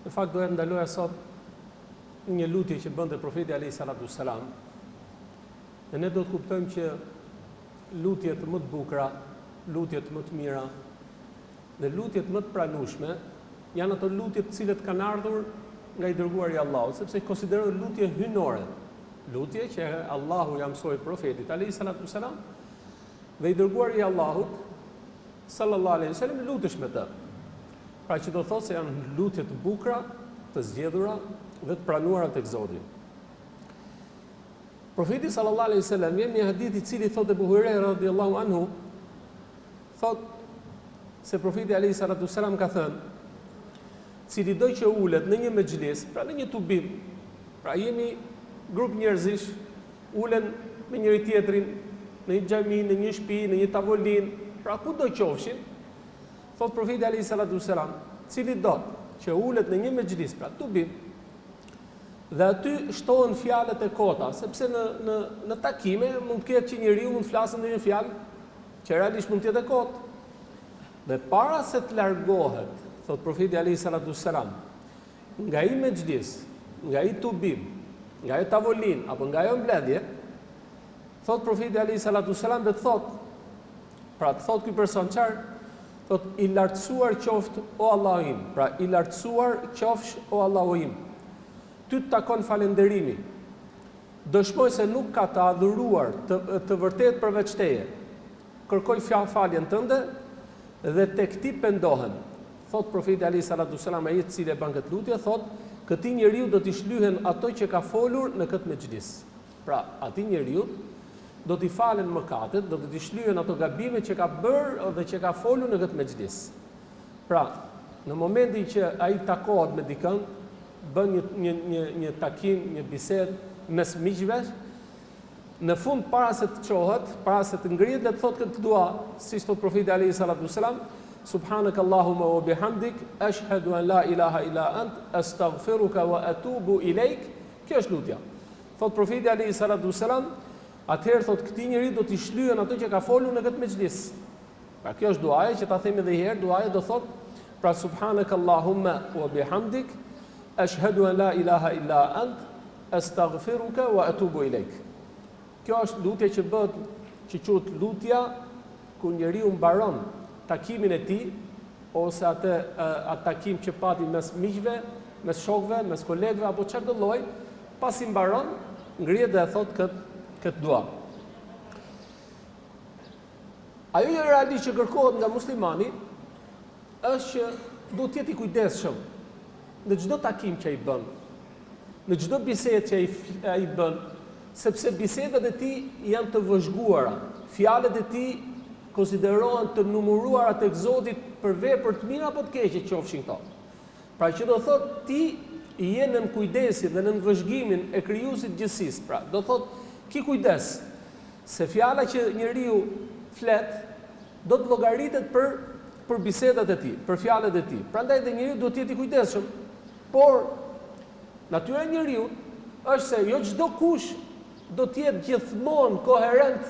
Në fakt doja ndaloja sot një lutje që bënte profeti alayhi salatu wassalam. Dhe ne do të kuptojmë që lutjet më të bukura, lutjet më të mira dhe lutjet më të pranueshme janë ato lutjet të cilët kanë ardhur nga i dërguari i Allahut, sepse konsiderohen lutje hyjnore. Lutje që Allahu ja mësoi profetit alayhi salatu wassalam dhe i dërguari i Allahut sallallahu alaihi wasallam lutesh me të. Pra që do thotë se janë lutje të bukura, të zgjedhura dhe të pranuara tek Zoti. Profeti sallallahu alaihi wasallam vjen një hadith i cili thotë Abu Huraira radhiyallahu anhu, thotë se profeti alayhi salatu wasallam ka thënë, cili do që ulet në një mexhlis, pra në një tubim, pra jemi grup njerëzish, ulen me njëri tjetrin, në një xhami, në një shtëpi, në një tavolinë, pra ku do qofshin, thot profeti alayhi salatu wasalam, cili do që ulet në një mexhlis, pra tubim, dhe aty shtohen fjalët e kota, sepse në takime mund të ketë që njeriu mund të flasë ndonjë fjalë që realisht mund të jetë e kotë. Dhe para se të largohet, thot profeti alayhi salatu wassalam, nga ai mexhlis, nga ai tubim, nga ai tavolin apo nga ajo mbledhje, thot profeti alayhi salatu wassalam dhe thot, pra të thot ky person çfarë? Thot i lartësuar qoftë o Allahu im, pra i lartësuar qofsh o Allahu im. Ty të takon falënderimi. Dëshmoj se nuk ka të adhuruar të vërtet përveç teje. Kërkoj faljen tënde dhe tek ti pendohen. Thot profeti alayhi salatu wasalam ai i cili bën këtë lutje, thot këtij njeriu do t'i shlyhen ato që ka folur në këtë mexhlis. Pra, atij njeriu do t'i falen mëkatet, do t'i shlyhen ato gabime që ka bërë dhe që ka folur në këtë mexhlis. Pra, në momentin që ai takohet me dikën, bën një takim, një bisedë mes miqve, në fund para se të çohet, para se të ngrihet, le të thotë këtë dua, siç thot profeti alayhi salatu wasalam, Subhanak Allahumma wa bihamdik, ashhadu an la ilaha illa ant, astaghfiruka wa atubu ilaik. Kjo është lutja. Thot profeti alayhi salatu wasalam, atëherë thot këtij njeriu do t'i shlyhen ato që ka folur në këtë mexhlis. Pra kjo është duaja që ta themi edhe një herë, duaja do thot, pra Subhanak Allahumma wa bihamdik, ashhadu an la ilaha illa ant, astaghfiruka wa atubu ilaik. Kjo është lutja që bëhet, që quhet lutja ku njeriu mbaron takimin e tij ose atë takim që pati mes miqve, mes shokëve, mes kolegëve apo çfarë do lloj, pasi mbaron, ngrihet dhe thot këtë dua. Ajo që realisht që kërkohet nga muslimani është që duhet të jetë i kujdesshëm në çdo takim që ai bën, në çdo bisedë që ai bën, sepse bisedat e tij janë të vëzhguara, fjalët e tij konsiderohen të numëruara tek Zoti për vepër të mira apo të keqe qofshin këto. Pra që do thot ti je në kujdesin dhe në vëzhgimin e krijuesit gjithësisë. Pra do thot ki kujdes se fjala që njeriu flet do të llogaritet për bisedat e tij, për fjalët e tij. Prandaj dhe njeriu duhet të jetë i kujdesshëm. Por natyra e njeriu është se jo çdo kush do të jetë gjithmonë koherent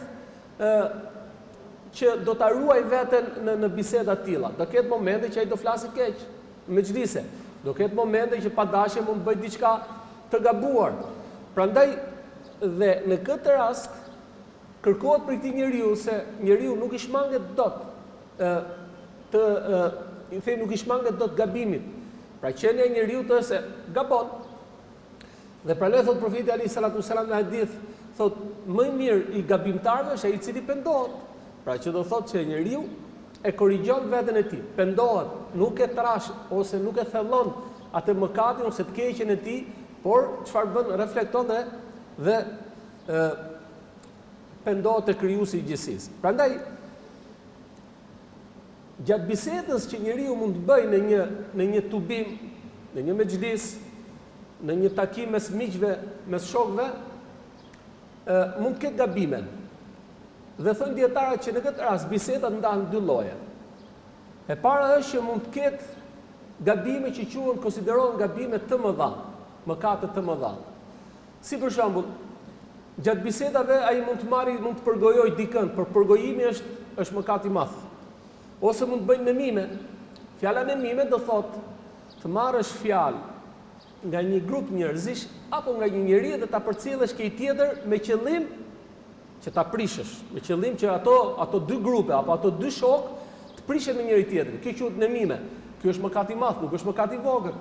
që do ta ruaj veten në biseda të tilla. Do ketë momente që ai do flasë keq, mexhlise. Do ketë momente që pa dashje mund të bëj diçka të gabuar. Prandaj dhe në këtë rast kërkohet për këtë njeriu se njeriu nuk i shmanget dot nuk i shmanget dot gabimit. Pra qenia e njeriu të se gabon. Dhe pra le thot profeti alayhi salatu wasalam në hadith, thot më i mirë i gabimtarëve është ai i cili pendohet. Pra që do thotë që njeriu e korrigjon veten e tij, pendohet, nuk e trash ose nuk e thellon atë mëkatin ose të keqen e tij, por çfarë bën, reflekton dhe pendohet te krijuesi i gjithësisë. Prandaj gjatë bisedës që njeriu mund të bëjë në një tubim, në një mexhlis, në një takim mes miqve, mes shokëve, mund të ketë gabime. Dhe thonë dietarët që në këtë rast bisedat ndahen dy lloje. E para është që mund të ketë gabime që quhen konsiderohen gabime të mëdha, mëkate të mëdha. Si për shembull, gjatë bisedave ai mund të përgojojë dikën, por përgojimi është mëkat i madh. Ose mund të bëjnë nemime. Fjala nemime do thotë të marrësh fjalë nga një grup njerëzish apo nga një njeri dhe ta përcjellësh këj tjetër me qëllim që ta prishësh, me qëllim që ato dy grupe apo ato dy shokë të prishen me njëri tjetrin. Kjo quhet nemime. Ky është mëkat i madh, nuk është mëkat i vogël.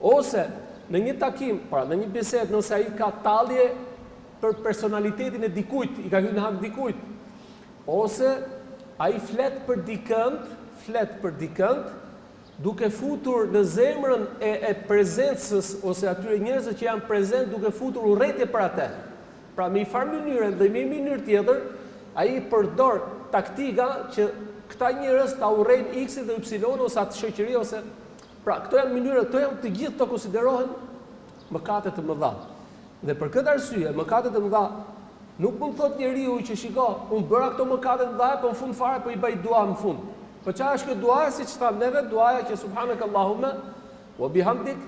Ose në një takim, në një bisedë, nëse ai ka tallje për personalitetin e dikujt, i ka hyrë në hak dikujt, ose ai flet për dikënd, duke futur në zemrën e prezencës ose atyre njerëzve që janë prezent, duke futur urrëtie për atë. Pra me i farë mënyrë dhe me i mënyrë tjetër, ai përdor taktika që këta njerëz ta urrejnë X-in dhe Y-in ose atë shoqëri ose pra këto janë mënyra, këto janë të gjithë to konsiderohen mëkate të mëdha. Dhe për këtë arsye, mëkatet e mëdha nuk mund thot njeriu që shiko, unë bëra këto mëkate të mëdha, po në fund fare po i bëj dua në fund. Po çfarë është kjo dua, siç thamë neve, duaja që subhanakallahumma wa bihamdik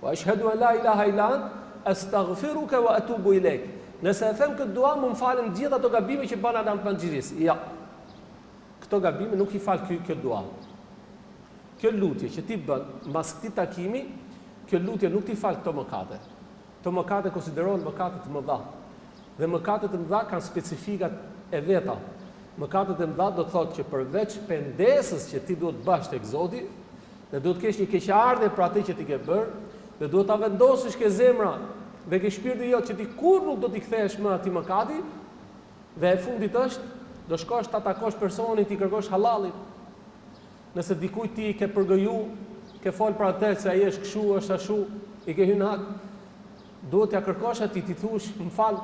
wa ashhadu an la ilaha illa ant astaghfiruka wa atubu ilaik. Nëse e them këtë dua, më falen gjithë ato gabime që bën Adam Panxhiris. Ja. Këto gabime nuk i fal kjo dua. Kjo lutje që ti bën mbas këtij takimi, kjo lutje nuk ti fal këto mëkate. Këto mëkate konsiderohen mëkate të mëdha. Dhe mëkatet e mëdha kanë specifikat e veta. Mëkatet e mëdha do të thotë që përveç pendesës që ti duhet bash tek Zoti, dhe duhet të kesh një keqardhje për atë që ti ke bërë, dhe duhet ta vendosësh ke zemra dhe ke shpirti jot që ti kur nuk do t'i kthehesh më atij mëkati, dhe e fundit është do shkosh ta takosh personin, ti kërkosh hallalin. Nëse dikujt ti ke përgoju, ke fol për atë se ai është kështu, është ashtu, i ke hyrë në hak, duhet t'ia kërkosh atij, ti thush, m'fal,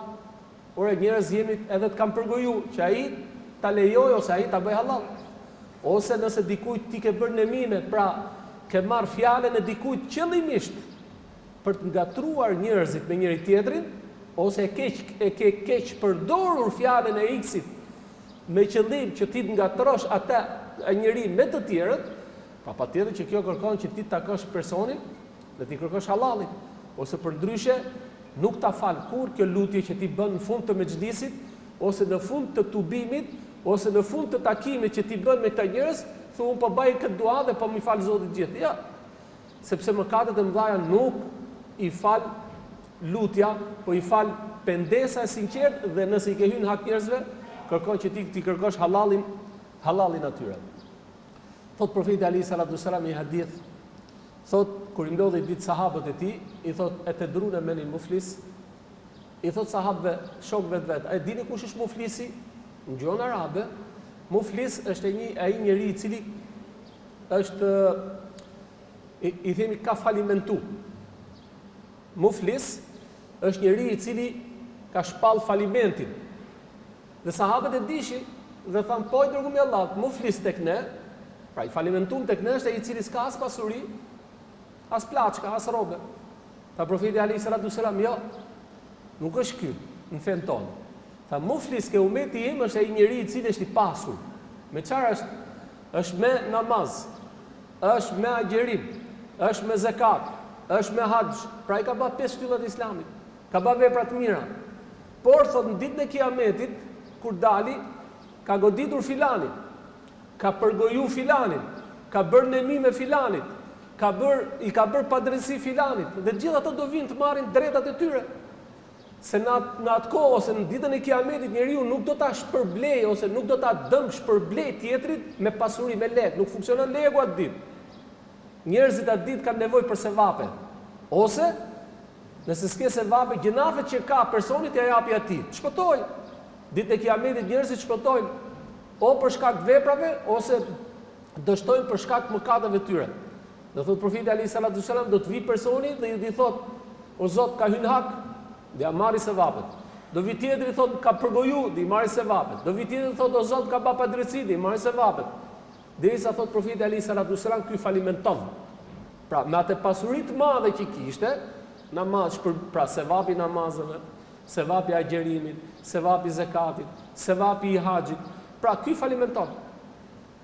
ore njerëz jemi edhe të kam përgoju që ai ta lejoj ose ai ta bëj halal. Ose nëse dikujt ti ke bërë nemime, pra ke marr fjalën e dikujt qëllimisht për të ngatruar njerëzit me njëri tjetrin, ose e ke keq përdorur fjalën e X-it me qëllim që ti të ngatrosh atë njeri me të tjerët, pa patjetër që kjo kërkon që ti të takosh personin dhe ti kërkosh halalin, ose përndryshe nuk ta fal kur kjo lutje që ti bën në fund të mexhlisit, ose në fund të tubimit, ose në fund të takimit që ti bën me këta njerëz, thu unë po bëj këtë dua dhe po më fal Zoti gjithë. Ja. Sepse mëkatet e mëdha nuk i fal lutja, po i fal pendesa e sinqert, dhe nëse i ke hyrë në hak njerëzve, kërkon që ti kërkosh halalin atyre. Thot profeti Ali sallallahu alaihi wasallam i hadith, thot kur i ndodhi ditë sahabët e tij, i thot e të drune me një muflis, i thot sahabëve, shokëve të vet, a e dini kush është muflisi? Në gjuhën arabe, muflis është ai njeri i cili është i themi ka falimentu. Muflis është njeri i cili ka shpall falimentin. Dhe sahabët e dishin dhe thanë, po i dërguar i Allahut, muflis tek ne, pra i falimentum tek ne është ai i cili s'ka as pasuri, as plaçka, as rrobe. Tha profeti Ali sallallahu alaihi wasallam, jo, nuk është ky në fen tonë. Tha muflis ke umeti im është ai njeri i cili është i pasur. Me çfarë është? Është me namaz, është me agjerim, është me zakat, është me haxh. Pra i ka bërë 5 shtyllat e Islamit. Ka bërë vepra të mira. Por thot në ditën e Kiametit, kur dali, ka goditur filanin, ka përgoju filanin, ka bërë nemi me filanit, i ka bërë padrejtësi filanit, dhe gjithë ato do vinë të marrin drejtat e tyre. Se në atë kohë ose në ditën e Kiametit njeriu nuk do ta shpërblej ose nuk do ta dëm shpërblej tjetrit me pasuri, me lek, nuk funksionon legu atë ditë. Njerëzit atë ditë kanë nevojë për sevape. Ose nëse s'ke sevape, gjinafet që ka personit ja japi atij. Shpëtoj. Ditën e Kiametit njerëzit shpëtojnë o për shkak të veprave ose dështojnë për shkak të mëkateve tyre. Do thot profeti Ali sallallahu alaihi wasallam, do të vi personi dhe i thot, o Zot, ka hyrë hak, dhe ja marri sevapet. Do vi tjetri thot, ka përgoju, dhe i marri sevapet. Do vi tjetri thot, o Zot, ka bërë padrejtësi, dhe i marri sevapet. Derisa thot profeti Ali sallallahu alaihi wasallam, ky falimenton. Pra me atë pasuri të madhe që kishte, namaz, pra sevapi namazeve, sevapi agjerimit, sevapi zakatit, sevapi i haxhit. Pra ky falimenton.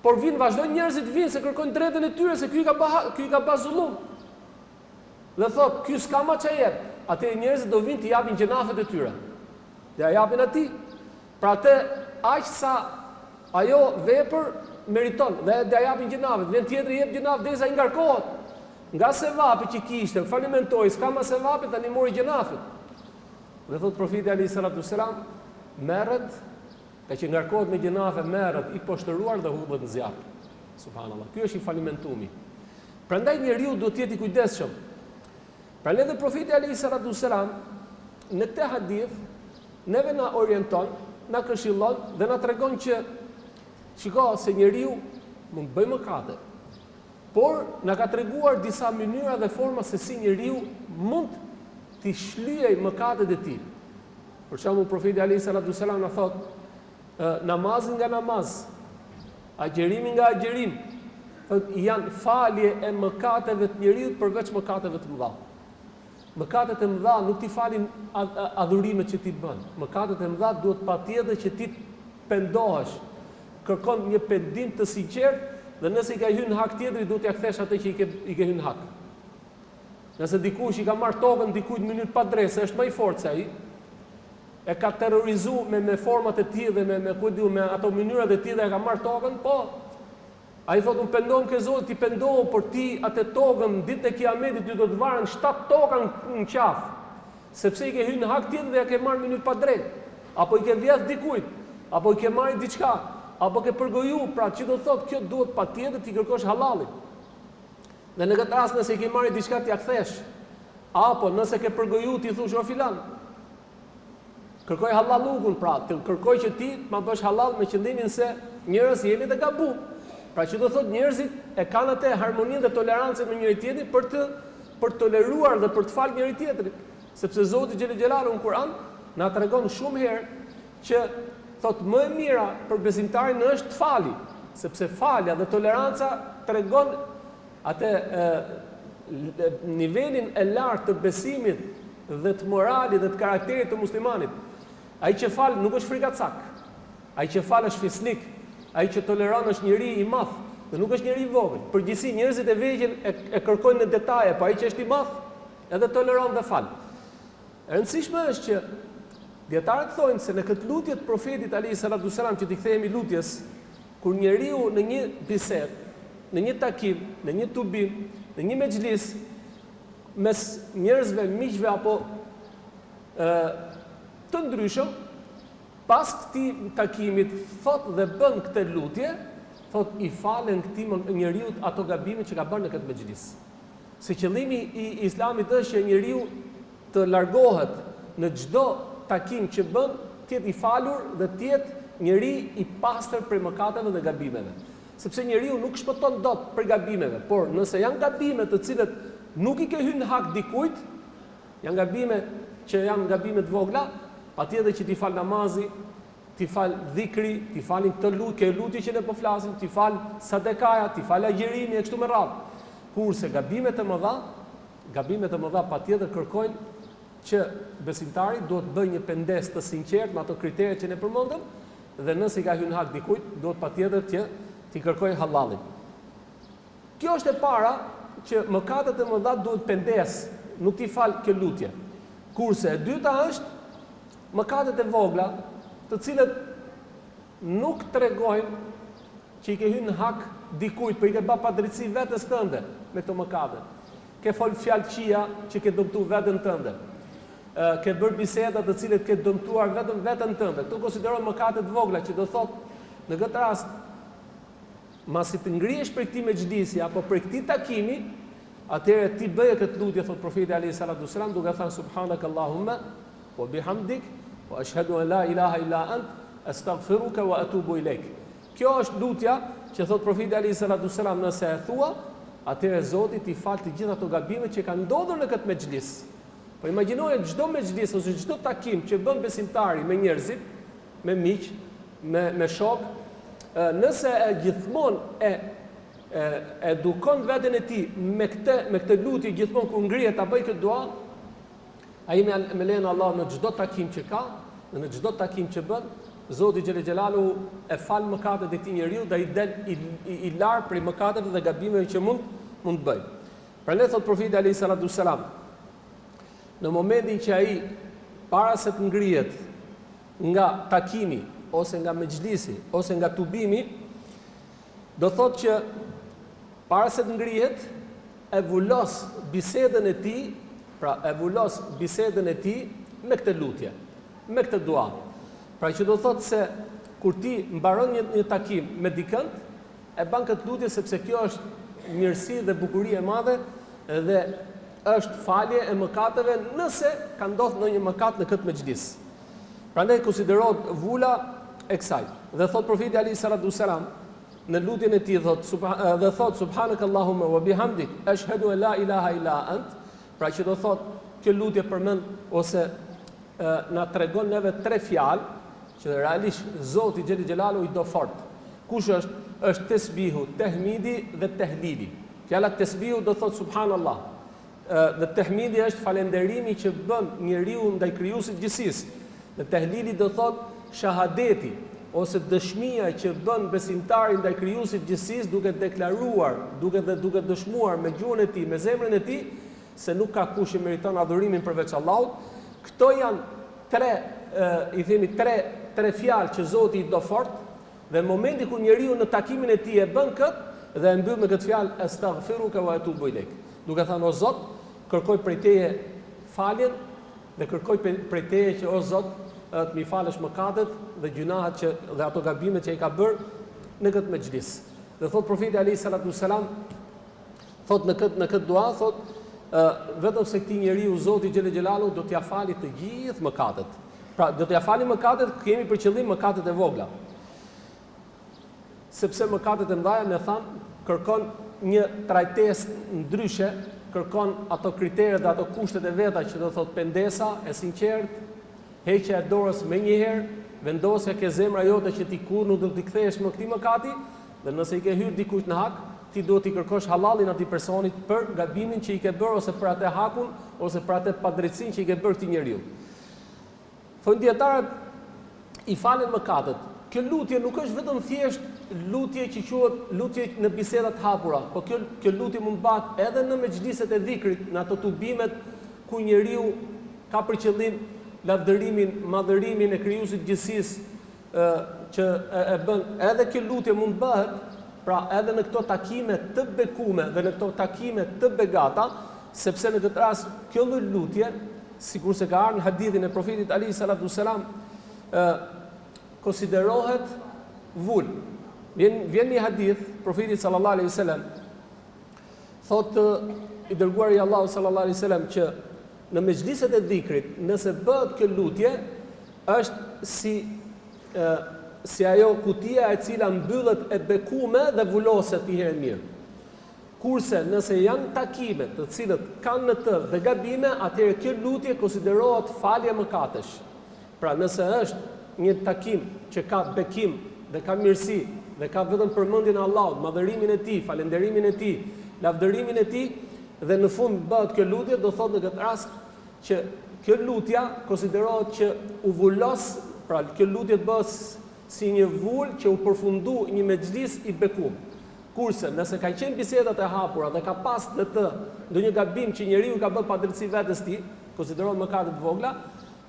Por vazhdojnë njerëzit vinë se kërkojnë drejtën e tyre, se ky ka bërë zullum. Dhe thot, ky s'ka më ç'a jep. Atë njerëzit do vinë të japin gjinafet e tyre. Dhe ja japin atij. Pra atë aq sa ajo vepër meriton dhe ja japin gjinafet. Vjen tjetri jep gjinaf derisa i ngarkohet. nga sevapi që kishte, falimentoi, s'ka më sevapi, tani mori gjenafit. Dhe thot profeti alayhi salatu selam, merret, ka që ngarkohet me gjenafe, merret i poshtëruar dhe hudhet në zjarr. Subhanallahu. Ky është i falimentumi. Prandaj njeriu duhet të jetë i kujdesshëm. Prandaj dhe profeti alayhi salatu selam në këtë hadith neve na orienton, na këshillon dhe na tregon që shiko se njeriu mund të bëjë mëkate, por na ka treguar disa mënyra dhe forma se si njeriu mund të shlyejë mëkatet e tij. Për shembull, profeti alayhi salatu selam na thot, namazin nga namaz, agjerimin nga agjerim, janë falje e mëkateve të njeriu përveç mëkateve të mëdha. Mëkatet e mëdha nuk ti falin adhurimet që ti bën. Mëkatet e mëdha duhet patjetër që ti pendohesh, kërkon një pendim të sinqert, dhe nëse i ka hyrë në hak tjetri, duhet t'ia kthesh atë që i ke hyrë në hak. Nëse dikush i ka marrë tokën dikujt në mënyrë pa drejtë, është më i fortë se ai, e ka terrorizuar me format e tij dhe me ato mënyrat e tij dhe e ka marrë tokën, po. Ai thotë unë pendohem ke Zoti, ti pendohu por ti atë tokën ditën e Kiametit ty do të varen 7 toka në qafë, sepse i ke hyrë në hak tjetër dhe ja ke marrë në mënyrë pa drejtë, apo i ke vjedh dikujt, apo i ke marrë diçka, apo ke përgoju, pra që do thotë kjo duhet patjetër ti kërkosh halalin. Dhe në këtë rast nëse i ke marrë diçka t'ia kthesh, apo nëse ke përgoju ti thosh o filan, kërkoj halallukun, pra kërkoj që ti ma bësh halal me qëllimin se njerëz jemi të gabu. Pra që do thot njerëzit e kanë atë harmoninë dhe tolerancën me njëri tjetrin për të toleruar dhe për të falë njëri tjetrit, sepse Zoti xhelel xhelalu në Kur'an na tregon shumë herë që thot më e mira për besimtarin është të fali, sepse falja dhe toleranca tregon atë nivelin e lartë të besimit dhe të moralit dhe të karakterit të muslimanit. Ai që fal nuk është frikacak. Ai që fal është fisnik. Ai që toleron është njeri i madh dhe nuk është njeri i vogël. Përgjithësi njerëzit e vegjël e kërkojnë në detaje, po ai që është i madh edhe toleron dhe fal. E rëndësishme është që dietarët thonë se në këtë lutje të profetit alayhi salatu selam që t'i kthehemi lutjes, kur njeriu në një bisedë, në një takim, në një tubim, në një mexhlis mes njerëzve, miqve apo të ndryshëm, pas këtij takimit thot dhe bën këtë lutje, thot i falen këtij njeriu ato gabimet që ka bërë në këtë mexhlis. Se qëllimi i Islamit është që njeriu të largohet në çdo takim që bën, të jetë i falur dhe të jetë njeri i pastër prej mëkateve dhe gabimeve. Sepse njeriu nuk shpëton dot prej gabimeve, por nëse janë gabime të cilët nuk i ke hyrë në hak dikujt, janë gabime që janë gabime të vogla, patjetër që ti fal namazi, ti fal dhikri, ti falin këtë lutje, lutje që ne po flasim, ti fal sadekaja, ti fal agjerimi e kështu me radhë. Kurse gabimet e mëdha patjetër kërkojnë që besimtari duhet bëjë një pendes të sinqert me ato kriteret që ne përmendëm, dhe nëse i ka hyrë në hak dikujt, duhet patjetër që ti kërkojë halalin. Kjo është e para, që mëkatet e mëdha duhet pendes, nuk ti fal kjo lutje. Kurse e dyta është mëkatet e vogla, të cilët nuk tregojnë që i ke hyrë në hak dikujt, për i ke bërë padrejtësi vetes tënde me këto mëkate. Ke fol fjalë qija që ke dëmtuar veten tënde. Ke bërë biseda të cilët ke dëmtuar vetëm veten tënde. Këto konsiderohen mëkate të vogla, që do thotë në këtë rast, masi të ngrihesh për këtij mexhlisi apo për këtij takimi, atëherë ti bëje këtë lutje, thot profeti alayhi salatu sallam, duke thënë subhanakallahumma wa bihamdik wa ashhadu an la ilaha illa ant astaghfiruka wa atubu ilaik. Kjo është lutja që thot profeti alayhi salatu sallam, nëse e thua, atëherë Zoti ti fal të gjitha ato gabimet që kanë ndodhur në këtë mexhlis. Po imagjinoje çdo mexhlis ose çdo takim që bën besimtari me njerëzit, me miq, me shok, nëse gjithmonë edukon veten e tij me këtë lutje gjithmonë kur ngrihet ta bëj këtë dua, ai me lejen e Allahut në çdo takim që ka, në çdo takim që bën, Zoti xhelel xhelalu e fal mëkatet e këtij njeriu dhe i del i lar prej mëkateve dhe gabimeve që mund të bëj. Prandaj thot profeti alayhi salatu sallam, në momentin që ai para se të ngrihet nga takimi ose nga mexhlisi ose nga tubimi, do thotë që para se të ngrihet e vullos bisedën e tij, pra e vullos bisedën e tij me këtë lutje, me këtë dua. Pra që do thotë se kur ti mbaron një takim me dikën, e bën këtë lutje sepse kjo është mirësi dhe bukurie e madhe dhe është falje e mëkateve nëse ka ndodhur ndonjë mëkat në këtë mexhlis. Prandaj konsiderohet vula e kësaj. Dhe thot profeti alayhi salatu wasalam në lutjen e tij thot subhanakallahumma wa bihamdik ashhadu an la ilaha illa ant, pra që do thot kjo lutje përmend ose na tregon neve tre fjalë që realisht Zoti xhel xhelalu i do fort. Kush është? Është tesbihu, tehmidi dhe tehlili. Fjala tesbihu do thot subhanallah. Dhe tehmidi është falënderimi që bën njeriu ndaj krijuesit gjithësisë. Dhe tehlili do thot shahadeti ose dëshmia që bën besimtari ndaj krijuesit gjithësisë duke deklaruar, duke dëshmuar me gjuhën e tij, me zemrën e tij se nuk ka kush që meriton adhurimin përveç Allahut. Këto janë tre fjalë që Zoti i do fort, dhe në momenti kur njeriu në takimin e tij e bën këtë dhe e mbyll me këtë fjalë astaghfiruka wa atubu ilaik, duke thënë o Zot, kërkoj prej teje faljen dhe kërkoj prej teje që o Zot të mi falësh mëkatet dhe gjunahet dhe ato gabimet që ai ka bërë në këtë mexhlis. Dhe thot profeti alayhi salatu wasalam, thot në këtë dua, thot vetëm se këtij njeriu Zoti xhel xhelalu do t'ia fali të gjithë mëkatet. Pra do t'ia fali mëkatet, kemi për qëllim mëkatet e vogla. Sepse mëkatet e mëdha, ne tham, kërkon një trajtesë ndryshe, kërkon ato kriteret dhe ato kushtet e veta që do thot pendesa e sinqertë, heqja e dorës me njëherë, vendosja ke zemra jote që ti kur nuk do t'i kthehesh më këtij mëkati, dhe nëse i ke hyrë dikujt në hak, ti duhet t'i kërkosh halallin atij personit për gabimin që i ke bërë ose për atë hakun ose për atë padrejtësinë që i ke bërë këtij njeriu. Thonë dietarët i falen mëkatet. Kjo lutje nuk është vetëm thjesht lutje që quhet lutje në biseda të hapura, por kjo lutje mund bëhet edhe në mexhliset e dhikrit, në ato tubimet ku njeriu ka për qëllim lavdërimin, madhërimin e krijuesit gjithësisë që e bën. Edhe kjo lutje mund bëhet, pra edhe në këto takime të bekume dhe në këto takime të begata, sepse në këtë rast kjo lloj lutje, sikur se ka ardhur në hadithin e profetit alayhi salatu wasalam, konsiderohet vul. Vjen një hadith, profeti sallallahu alaihi wasallam thotë i dërguari i Allahut sallallahu alaihi wasallam që në mexhliset e dhikrit, nëse bëhet kjo lutje, është si ajo kutia e cila mbyllet e bekume dhe vuloset një herë mirë. Kurse nëse janë takime të cilët kanë në të dhe gabime, atëherë kjo lutje konsiderohet falje mëkatesh. Pra nëse është një takim që ka bekim dhe ka mirësi dhe ka vetëm përmendjen e Allahut, madhërimin e tij, falënderimin e tij, lavdërimin e tij, dhe në fund bëhet kjo lutje, do thotë në këtë rast që kjo lutja konsiderohet që u vulos, pra kjo lutje bëhet si një vul që u përfundu një mexhlis i bekum. Kurse nëse ka qenë bisedat e hapura dhe ka pas në të ndonjë gabim që njeriu ka bërë padrejtësi vetes tij, konsiderohet mëkate të vogla,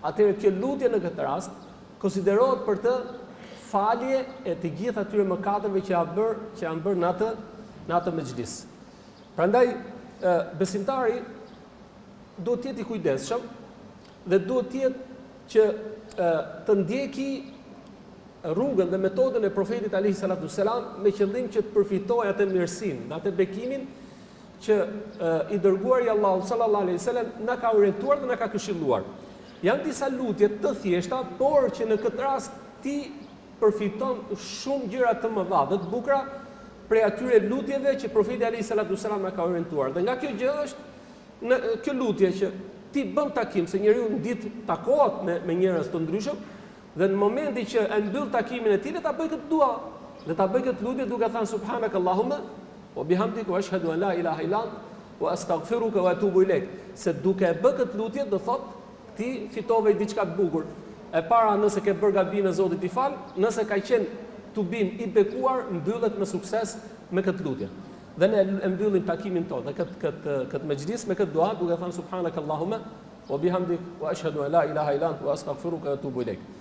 atëherë kjo lutje në këtë rast konsiderohet për të falje e të gjitha atyre mëkateve që janë bërë në atë mexhlis. Prandaj besimtari duhet të jetë i kujdesshëm dhe duhet të jetë që të ndjeki rrugën dhe metodën e profetit alayhi salatu wasalam me qëllim që të përfitojë atë mirësinë, atë bekimin që i dërguari i Allahut sallallahu alaihi wasallam na ka orientuar dhe na ka këshilluar. Janë disa lutje të thjeshta, por që në këtë rast ti përfiton shumë gjëra të mëdha dhe të bukura prej atyre lutjeve që profeti alayhi salatu wasalam na ka orientuar. Dhe nga kjo gjë është në kjo lutje që ti bën takim se njeriu në ditë takohet me njerëz të ndryshëm, dhe në momenti që e mbyll takimin e tij, ta bëj këtë dua, dhe ta bëj këtë lutje duke thënë subhanakallahumma wa bihamdika wa ashhadu an la ilaha illa anta wa astaghfiruka wa atubu ilaik. Se duke e bërë këtë lutje do thotë ti fitove diçka të bukur. E para, nëse ke bërë gabime, Zoti t'i fal, nëse ka qenë tubim i bekuar, mbyllet me sukses me këtë lutje. Dhe ne e mbyllim takimin tonë dhe këtë mexhlis me këtë dua duke thënë subhanakallahumma wa bihamdik wa ashhadu an la ilaha illa anta wa astaghfiruka wa atubu ilaik.